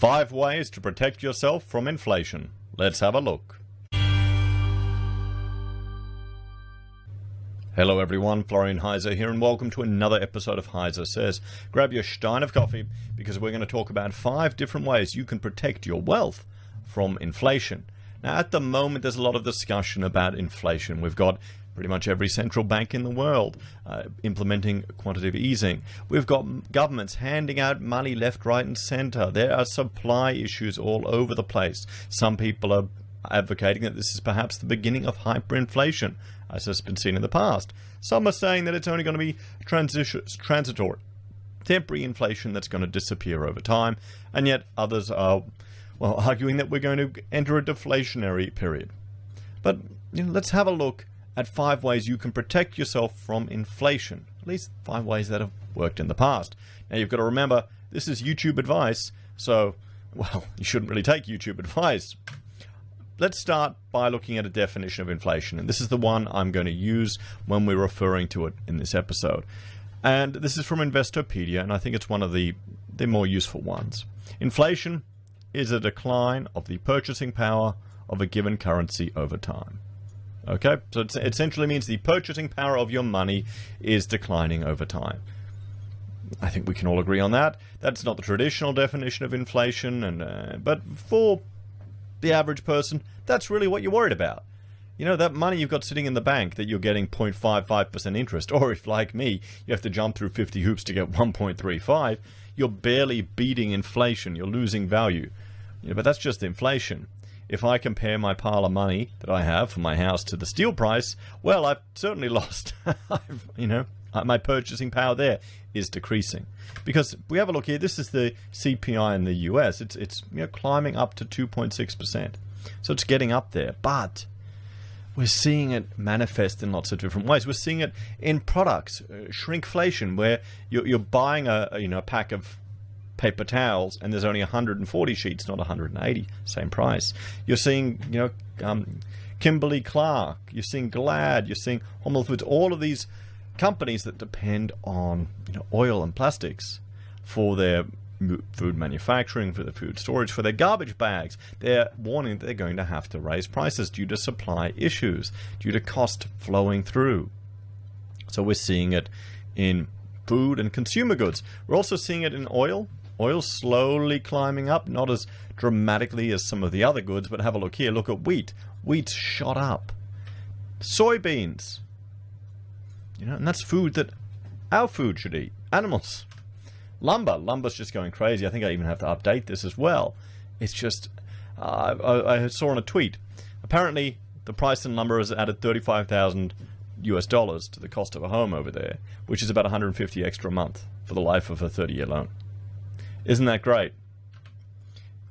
5 ways to protect yourself from inflation. Let's have a look. Hello everyone, Florian.Heise here, and welcome to another episode of HeiseSays. Grab your stein of coffee because we're going to talk about 5 different ways you can protect your wealth from inflation. Now, at the moment, there's a lot of discussion about inflation. We've got pretty much every central bank in the world implementing quantitative easing. We've got governments handing out money left, right, and center. There are supply issues all over the place. Some people are advocating that this is perhaps the beginning of hyperinflation, as has been seen in the past. Some are saying that it's only going to be transitory, temporary inflation that's going to disappear over time, and yet others are, well, arguing that we're going to enter a deflationary period. But let's have a look at 5 ways you can protect yourself from inflation. At least 5 ways that have worked in the past. Now, you've got to remember, this is YouTube advice, so, well, you shouldn't really take YouTube advice. Let's start by looking at a definition of inflation, and this is the one I'm going to use when we're referring to it in this episode. And this is from Investopedia, and I think it's one of the more useful ones. Inflation is a decline of the purchasing power of a given currency over time. Okay, so it essentially means the purchasing power of your money is declining over time. I think we can all agree on that. That's not the traditional definition of inflation, but for the average person, that's really what you're worried about. You know, that money you've got sitting in the bank that you're getting 0.55% interest, or if, like me, you have to jump through 50 hoops to get 1.35, you're barely beating inflation. You're losing value. But that's just inflation. If I compare my pile of money that I have for my house to the steel price, well, I've certainly lost. My purchasing power there is decreasing. Because we have a look here, this is the CPI in the US. It's climbing up to 2.6%. So it's getting up there. But we're seeing it manifest in lots of different ways. We're seeing it in products, shrinkflation, where you're buying a pack of paper towels and there's only 140 sheets, not 180, same price. You're seeing Kimberly Clark, you're seeing Glad, you're seeing Hormel Foods, all of these companies that depend on oil and plastics for their food manufacturing, for their food storage, for their garbage bags. They're warning that they're going to have to raise prices due to supply issues, due to cost flowing through. So we're seeing it in food and consumer goods. We're also seeing it in oil. Oil slowly climbing up, not as dramatically as some of the other goods, but have a look here. Look at wheat. Wheat's shot up. Soybeans. And that's food that our food should eat. Animals. Lumber's just going crazy. I think I even have to update this as well. It's just, I saw on a tweet, apparently the price in lumber has added $35,000 to the cost of a home over there, which is about $150 extra a month for the life of a 30-year loan. Isn't that great?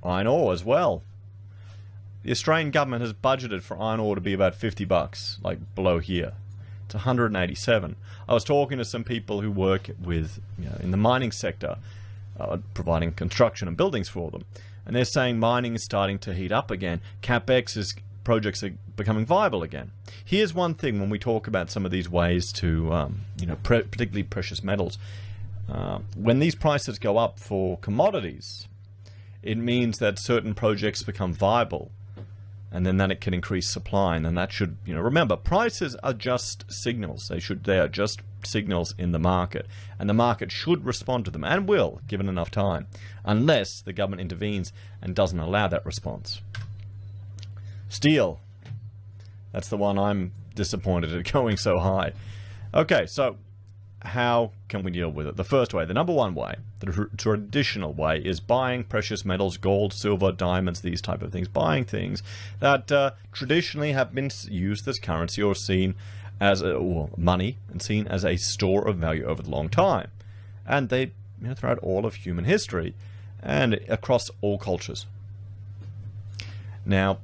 Iron ore as well. The Australian government has budgeted for iron ore to be about $50, like below here. It's 187. I was talking to some people who work with, in the mining sector, providing construction and buildings for them, and they're saying mining is starting to heat up again. CapEx projects are becoming viable again. Here's one thing when we talk about some of these ways to, particularly precious metals. When these prices go up for commodities, it means that certain projects become viable, and then it can increase supply, and then that should, remember, prices are just signals. They are just signals in the market, and the market should respond to them, and will, given enough time, unless the government intervenes and doesn't allow that response. Steel. That's the one I'm disappointed at going so high. Okay, so how can we deal with it? The first way, the number one way, the traditional way, is buying precious metals, gold, silver, diamonds, these type of things. Buying things that traditionally have been used as currency or seen as money and seen as a store of value over the long time. And they, throughout all of human history and across all cultures. Now,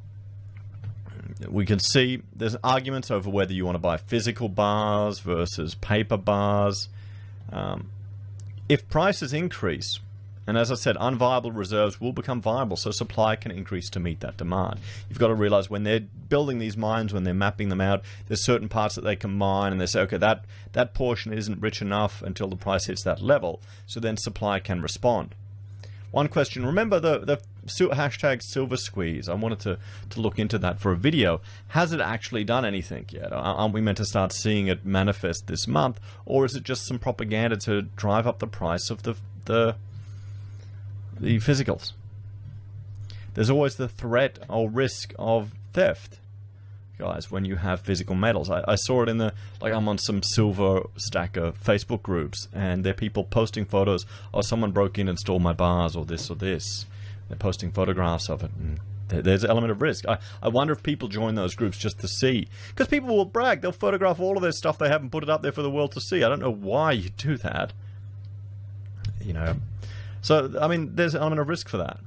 we can see there's arguments over whether you want to buy physical bars versus paper bars. If prices increase, and as I said, unviable reserves will become viable, so supply can increase to meet that demand. You've got to realize when they're building these mines, when they're mapping them out, there's certain parts that they can mine, and they say, okay, that portion isn't rich enough until the price hits that level, so then supply can respond. one question. Remember the hashtag Silver Squeeze? I wanted to look into that for a video. Has it actually done anything yet? Aren't we meant to start seeing it manifest this month, or is it just some propaganda to drive up the price of the physicals? There's always the threat or risk of theft, guys, when you have physical metals. I saw it in I'm on some silver stacker Facebook groups, and there are people posting photos, oh, someone broke in and stole my bars, or this or this. They're posting photographs of it, and there's an element of risk. I wonder if people join those groups just to see, because people will brag, they'll photograph all of their stuff they have and put it up there for the world to see. I don't know why you do that, so I mean, there's an element of risk for that.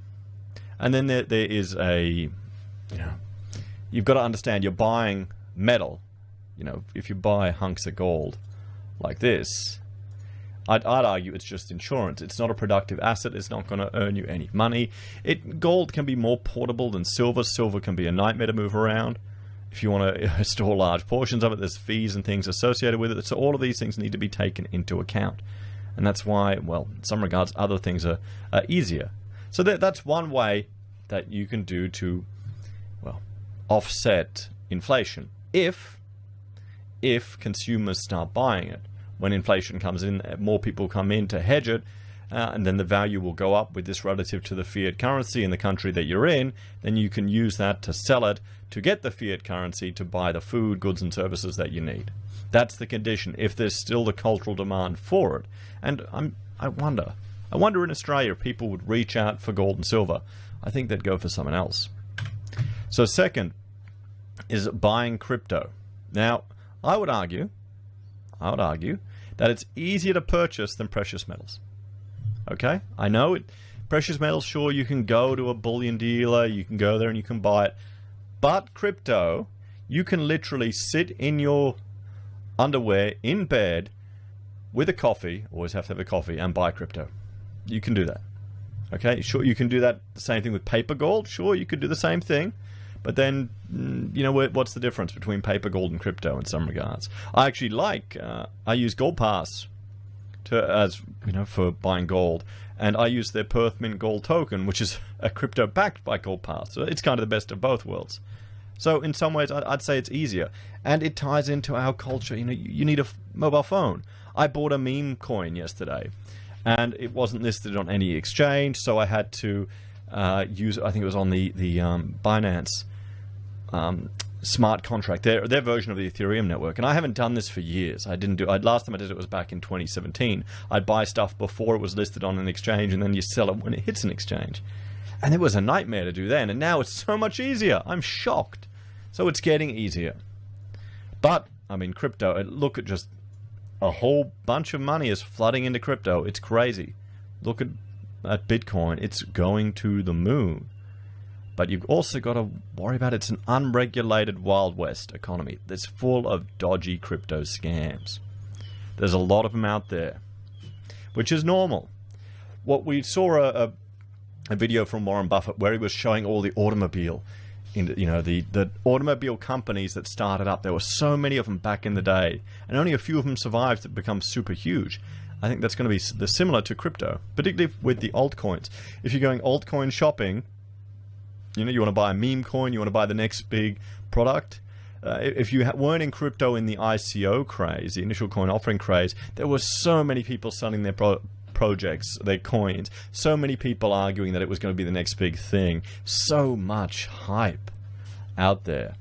And then there is you've got to understand, you're buying metal. If you buy hunks of gold like this, I'd argue it's just insurance. It's not a productive asset. It's not going to earn you any money. Gold can be more portable than silver. Silver can be a nightmare to move around. If you want to store large portions of it, there's fees and things associated with it. So all of these things need to be taken into account. And that's why, well, in some regards, other things are easier. So that's one way that you can do to, well, offset inflation. If consumers start buying it, when inflation comes in, more people come in to hedge it, and then the value will go up with this relative to the fiat currency in the country that you're in. Then you can use that to sell it to get the fiat currency to buy the food, goods, and services that you need. That's the condition, if there's still the cultural demand for it. And I wonder in Australia if people would reach out for gold and silver. I think they'd go for someone else. So second is buying crypto. Now, I would argue that it's easier to purchase than precious metals. Okay? I know precious metals, sure, you can go to a bullion dealer, you can go there and you can buy it. But crypto, you can literally sit in your underwear in bed with a coffee, always have to have a coffee, and buy crypto. You can do that. Okay, sure, you can do that. The same thing with paper gold. Sure, you could do the same thing. But then, what's the difference between paper gold and crypto in some regards? I actually I use Gold Pass for buying gold. And I use their Perth Mint Gold token, which is a crypto backed by Gold Pass. So it's kind of the best of both worlds. So in some ways, I'd say it's easier. And it ties into our culture. You need a mobile phone. I bought a meme coin yesterday, and it wasn't listed on any exchange, so I had to use, I think it was on the Binance smart contract, their version of the Ethereum network. And I haven't done this for years. Last time I did it was back in 2017. I'd buy stuff before it was listed on an exchange, and then you sell it when it hits an exchange. And it was a nightmare to do then, and now it's so much easier. I'm shocked. So it's getting easier. But, I mean, crypto, look at just a whole bunch of money is flooding into crypto. It's crazy. Look at Bitcoin. It's going to the moon. But you've also got to worry about it's an unregulated Wild West economy that's full of dodgy crypto scams. There's a lot of them out there, which is normal. What we saw a video from Warren Buffett where he was showing all the automobile, the automobile companies that started up. There were so many of them back in the day, and only a few of them survived to become super huge. I think that's going to be similar to crypto, particularly with the altcoins. If you're going altcoin shopping, you want to buy a meme coin, you want to buy the next big product. If you weren't in crypto in the ICO craze, the initial coin offering craze, there were so many people selling their projects, their coins, so many people arguing that it was going to be the next big thing. So much hype out there.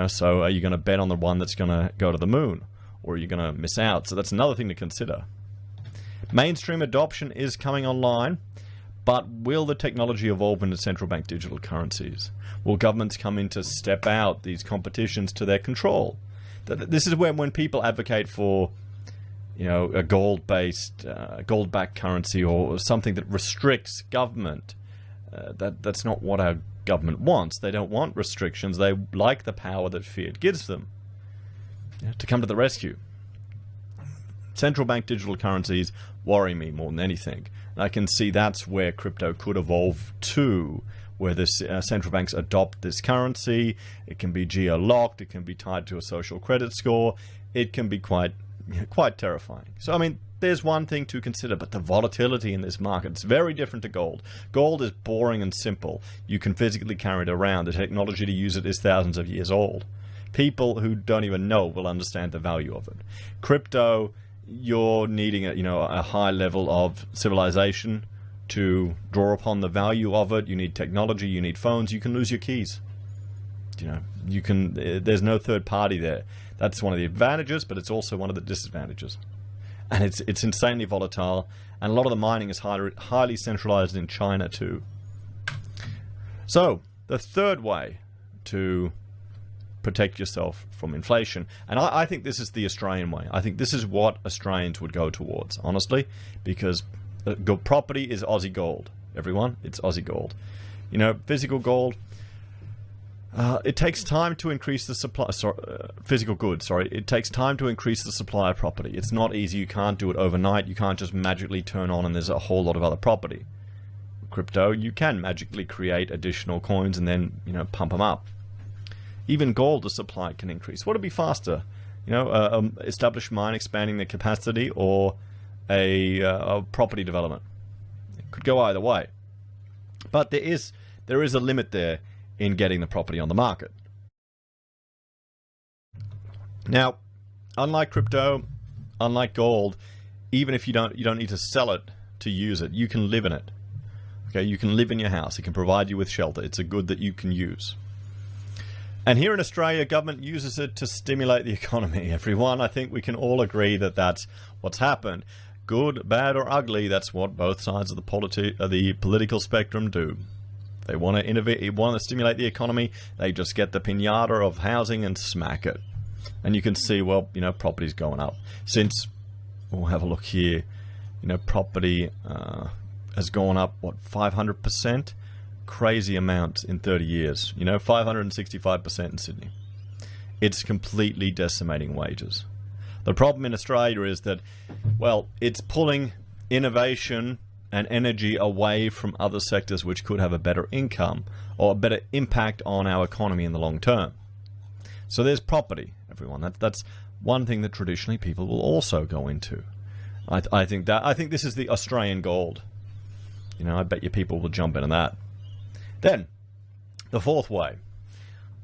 So are you going to bet on the one that's going to go to the moon, or are you going to miss out? So that's another thing to consider. Mainstream adoption is coming online. But will the technology evolve into central bank digital currencies? Will governments come in to step out these competitions to their control? This is when people advocate for, a gold-based, gold-backed currency or something that restricts government. That's not what our government wants. They don't want restrictions. They like the power that fiat gives them. To come to the rescue. Central bank digital currencies worry me more than anything. I can see that's where crypto could evolve to, where the central banks adopt this currency. It can be geo-locked. It can be tied to a social credit score. It can be quite terrifying. So, I mean, there's one thing to consider, but the volatility in this market, it's very different to gold. Gold is boring and simple. You can physically carry it around. The technology to use it is thousands of years old. People who don't even know will understand the value of it. Crypto, you're needing a high level of civilization to draw upon the value of it. You need technology, you need phones, you can lose your keys. There's no third party there. That's one of the advantages, but it's also one of the disadvantages. And it's insanely volatile, and a lot of the mining is highly centralized in China too. So the third way to protect yourself from inflation, and I think this is the Australian way. I think this is what Australians would go towards, honestly, because property is Aussie gold. Everyone, it's Aussie gold. Physical gold. It takes time to increase the supply. Physical goods. Sorry, it takes time to increase the supply of property. It's not easy. You can't do it overnight. You can't just magically turn on and there's a whole lot of other property. Crypto, you can magically create additional coins and then pump them up. Even gold, the supply can increase. Would it be faster? Established mine expanding the capacity or a property development? It could go either way. But there is a limit there in getting the property on the market. Now, unlike crypto, unlike gold, even if you don't need to sell it to use it, you can live in it. Okay, you can live in your house. It can provide you with shelter. It's a good that you can use. And here in Australia, government uses it to stimulate the economy. Everyone, I think we can all agree that that's what's happened. Good, bad, or ugly, that's what both sides of the political spectrum do. They want to innovate, want to stimulate the economy. They just get the piñata of housing and smack it. And you can see, property's going up. Since, we'll have a look here, property has gone up, 500%? Crazy amounts in 30 years. 565% in Sydney. It's completely decimating wages. The problem in Australia is that, it's pulling innovation and energy away from other sectors which could have a better income or a better impact on our economy in the long term. So there's property, everyone. That's one thing that traditionally people will also go into. I think this is the Australian gold. I bet you people will jump into that. Then, the fourth way,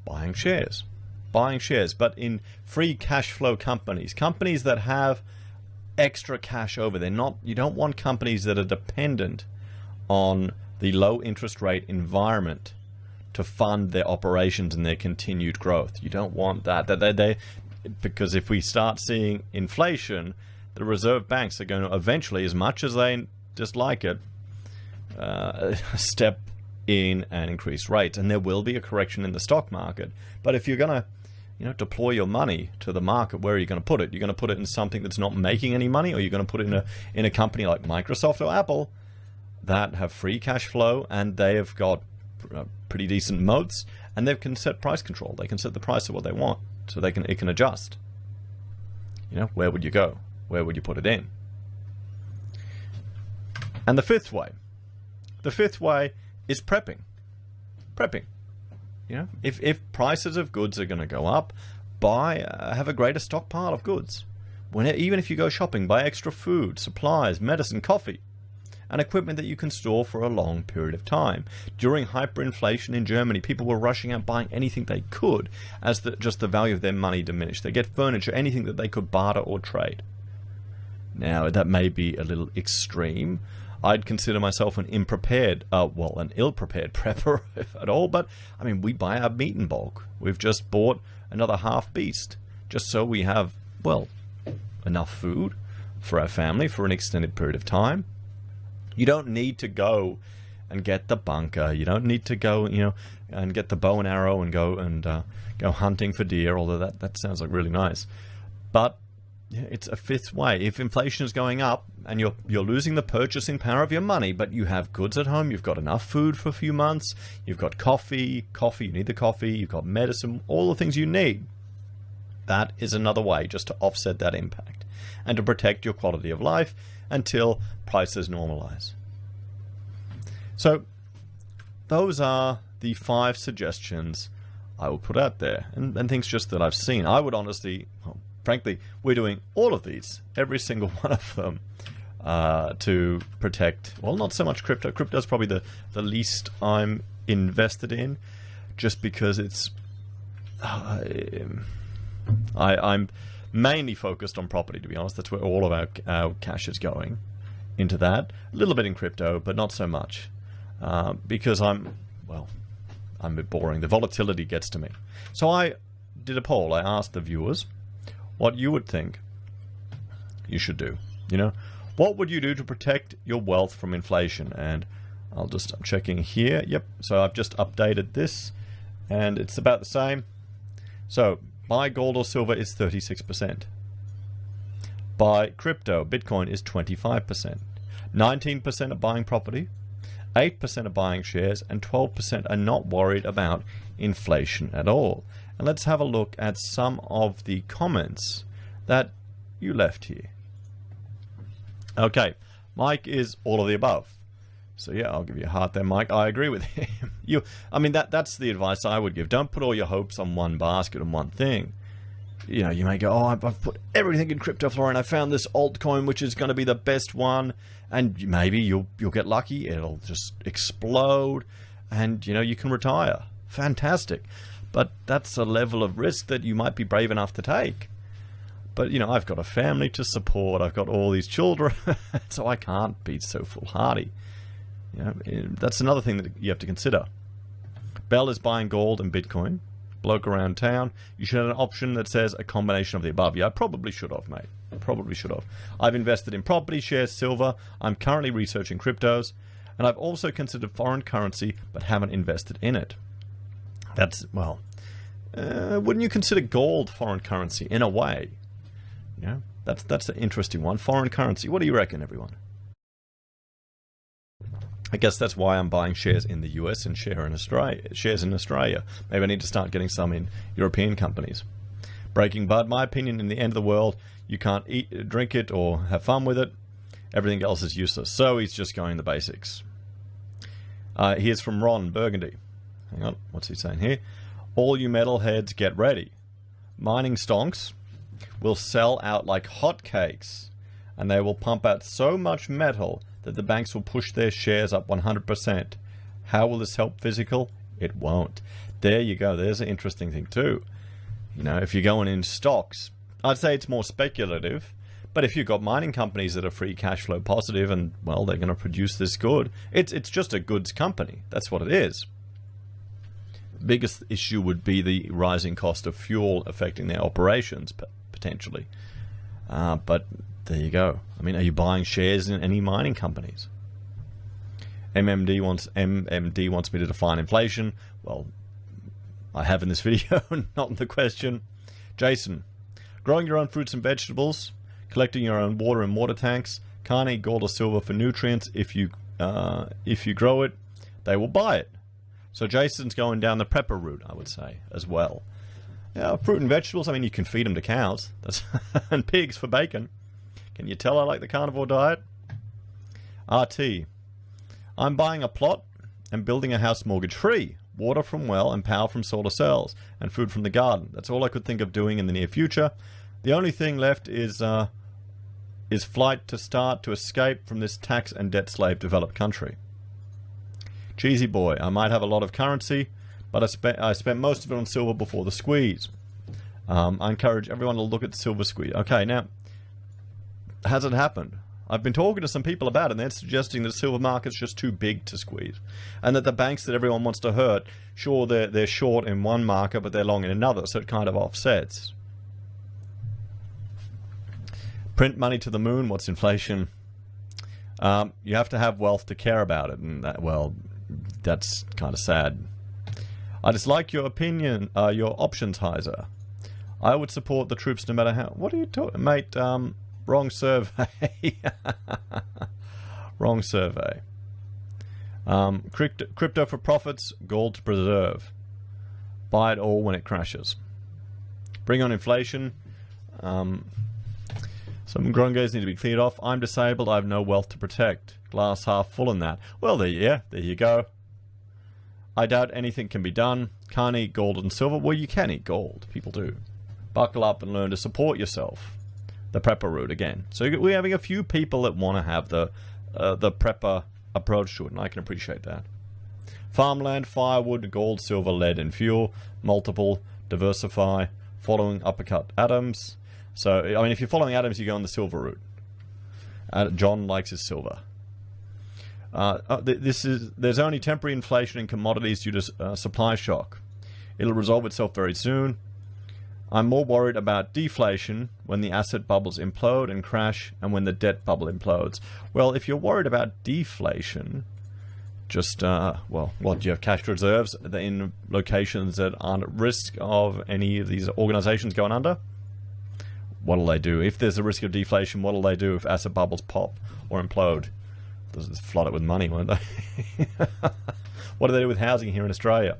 buying shares. Buying shares, but in free cash flow companies that have extra cash over. You don't want companies that are dependent on the low interest rate environment to fund their operations and their continued growth. You don't want that. Because if we start seeing inflation, the reserve banks are going to eventually, as much as they dislike it, step in and increase rates. And there will be a correction in the stock market. But if you're going to deploy your money to the market, where are you going to put it? You're going to put it in something that's not making any money, or you're going to put it in a company like Microsoft or Apple that have free cash flow and they have got pretty decent moats and they can set price control. They can set the price of what they want, so it can adjust. Where would you go? Where would you put it in? And the fifth way is prepping. If prices of goods are going to go up, have a greater stockpile of goods. Even if you go shopping, buy extra food, supplies, medicine, coffee, and equipment that you can store for a long period of time. During hyperinflation in Germany, people were rushing out buying anything they could as just the value of their money diminished. They get furniture, anything that they could barter or trade. Now, that may be a little extreme. I'd consider myself an ill-prepared prepper, if at all. But, we buy our meat in bulk. We've just bought another half beast, just so we have, enough food for our family for an extended period of time. You don't need to go and get the bunker. You don't need to go, and get the bow and arrow and go hunting for deer, although that sounds like really nice. But it's a fifth way. If inflation is going up and you're losing the purchasing power of your money, but you have goods at home, you've got enough food for a few months, you've got coffee, you need the coffee, you've got medicine, all the things you need. That is another way just to offset that impact and to protect your quality of life until prices normalize. So those are the 5 suggestions I will put out there, and things just that I've seen. I would honestly frankly, we're doing all of these, every single one of them, to protect, well, not so much crypto. Crypto is probably the least I'm invested in, just because it's I'm mainly focused on property, to be honest. That's where all of our cash is going, into that. A little bit in crypto, but not so much, because I'm a bit boring. The volatility gets to me. So I did a poll. I asked the viewers what you would think you should do. You know, what would you do to protect your wealth from inflation? And I'm checking here. Yep. So I've just updated this, and it's about the same. So buy gold or silver is 36%. Buy crypto, Bitcoin, is 25%. 19% are buying property. 8% are buying shares, and 12% are not worried about inflation at all. And let's have a look at some of the comments that you left here. Okay, Mike is all of the above. So yeah, I'll give you a heart there, Mike. I agree with him. I mean, that's the advice I would give. Don't put all your hopes on one basket and one thing. You know, you may go, oh, I've put everything in crypto, Florian. I found this altcoin, which is going to be the best one. And maybe you'll get lucky. It'll just explode. And, you know, you can retire. Fantastic. But that's a level of risk that you might be brave enough to take. But, you know, I've got a family to support. I've got all these children. So I can't be so foolhardy. You know, that's another thing that you have to consider. Bell is buying gold and Bitcoin. Bloke around town, you should have an option that says a combination of the above. Yeah, I probably should have, mate. I probably should have. I've invested in property, shares, silver. I'm currently researching cryptos. And I've also considered foreign currency, but haven't invested in it. That's, well, wouldn't you consider gold foreign currency in a way? You know, that's an interesting one. Foreign currency. What do you reckon, everyone? I guess that's why I'm buying shares in the US and shares in Australia. Maybe I need to start getting some in European companies. Breaking Bud, my opinion, in the end of the world, you can't eat, drink it, or have fun with it. Everything else is useless. So he's just going the basics. Here's from Ron Burgundy. Hang on, what's he saying here? All you metalheads, get ready. Mining stonks will sell out like hotcakes, and they will pump out so much metal that the banks will push their shares up 100%. How will this help physical? It won't. There you go. There's an interesting thing too. You know, if you're going in stocks, I'd say it's more speculative. But if you've got mining companies that are free cash flow positive and, well, they're going to produce this good, it's just a goods company. That's what it is. The biggest issue would be the rising cost of fuel affecting their operations, potentially. But there you go. I mean, are you buying shares in any mining companies? MMD wants me to define inflation. Well, I have in this video, not in the question. Jason, growing your own fruits and vegetables, collecting your own water in water tanks, can't eat gold or silver for nutrients. If you grow it, they will buy it. So Jason's going down the prepper route, I would say, as well. Yeah, fruit and vegetables, I mean, you can feed them to cows. And pigs for bacon. Can you tell I like the carnivore diet? RT. I'm buying a plot and building a house mortgage free. Water from well and power from solar cells. And food from the garden. That's all I could think of doing in the near future. The only thing left is flight to start to escape from this tax and debt slave developed country. Cheesy boy. I might have a lot of currency, but I spent most of it on silver before the squeeze. I encourage everyone to look at the silver squeeze. Okay, now, has it happened? I've been talking to some people about it, and they're suggesting that the silver market's just too big to squeeze. And that the banks that everyone wants to hurt, sure, they're short in one market, but they're long in another, so it kind of offsets. Print money to the moon, what's inflation? You have to have wealth to care about it, and that, well, that's kind of sad. I dislike your opinion, your options, Heise. I would support the troops no matter how... What are you talking... Mate, wrong survey. Wrong survey. Crypto for profits, gold to preserve. Buy it all when it crashes. Bring on inflation. Some grungos need to be cleared off. I'm disabled. I have no wealth to protect. Glass half full in that. Well, there you go. I doubt anything can be done. Can't eat gold and silver. Well, you can eat gold. People do. buckle up and learn to support yourself. The prepper route again. So we're having a few people that want to have the prepper approach to it, and I can appreciate that. Farmland, firewood, gold, silver, lead, and fuel. Multiple, diversify, following uppercut atoms. So, I mean, if you're following atoms, you go on the silver route. John likes his silver. There's only temporary inflation in commodities due to supply shock. It'll resolve itself very soon. I'm more worried about deflation when the asset bubbles implode and crash, and when the debt bubble implodes. Well, if you're worried about deflation, just, well, what, do you have cash reserves in locations that aren't at risk of any of these organizations going under? What'll they do? If there's a risk of deflation, what'll they do if asset bubbles pop or implode? They'll just flood it with money, won't they? What do they do with housing here in Australia?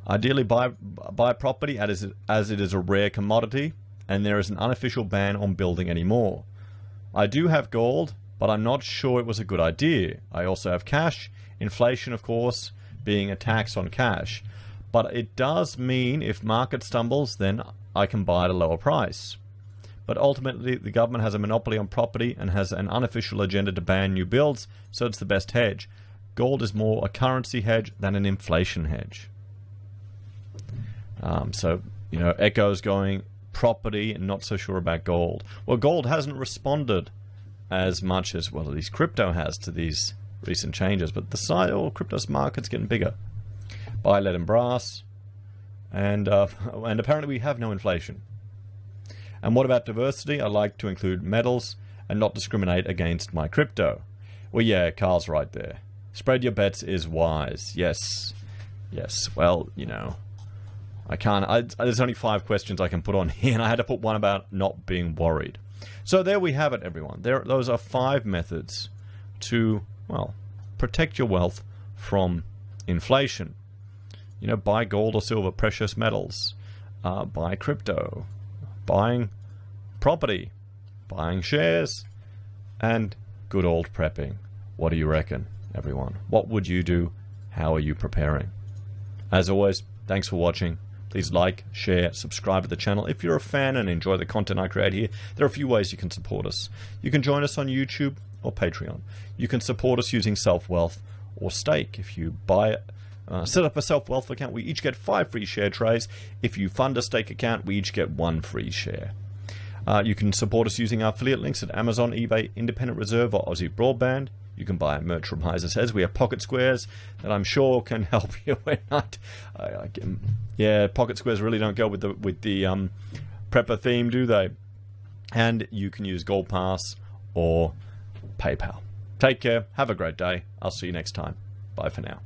Ideally, buy property as it is a rare commodity, and there is an unofficial ban on building anymore. I do have gold, but I'm not sure it was a good idea. I also have cash. Inflation, of course, being a tax on cash. But it does mean if market stumbles, then I can buy at a lower price. But ultimately, the government has a monopoly on property and has an unofficial agenda to ban new builds, so it's the best hedge. Gold is more a currency hedge than an inflation hedge. So, you know, Echo's going property and not so sure about gold. Well, gold hasn't responded as much as, well, at least crypto has to these recent changes, but the side of crypto market's getting bigger. Buy lead and brass, and apparently we have no inflation. And what about diversity? I like to include metals and not discriminate against my crypto. Well, yeah, Carl's right there. Spread your bets is wise. Yes. Yes. Well, you know, I can't. There's only 5 questions I can put on here, and I had to put one about not being worried. So there we have it, everyone. Those are 5 methods to, well, protect your wealth from inflation. You know, buy gold or silver, precious metals, buy crypto, buying property, buying shares, and good old prepping. What do you reckon, everyone? What would you do? How are you preparing? As always, thanks for watching. Please like, share, subscribe to the channel. If you're a fan and enjoy the content I create here, there are a few ways you can support us. You can join us on YouTube or Patreon. You can support us using SelfWealth or Stake. If you set up a SelfWealth account, we each get 5 free share trays. If you fund a Stake account, we each get 1 free share. You can support us using our affiliate links at Amazon, eBay, Independent Reserve, or Aussiebroadband. You can buy merch from HeiseSays. We have pocket squares that I'm sure can help you. We're not, yeah, pocket squares really don't go with the prepper theme, do they? And you can use Gold Pass or PayPal. Take care. Have a great day. I'll see you next time. Bye for now.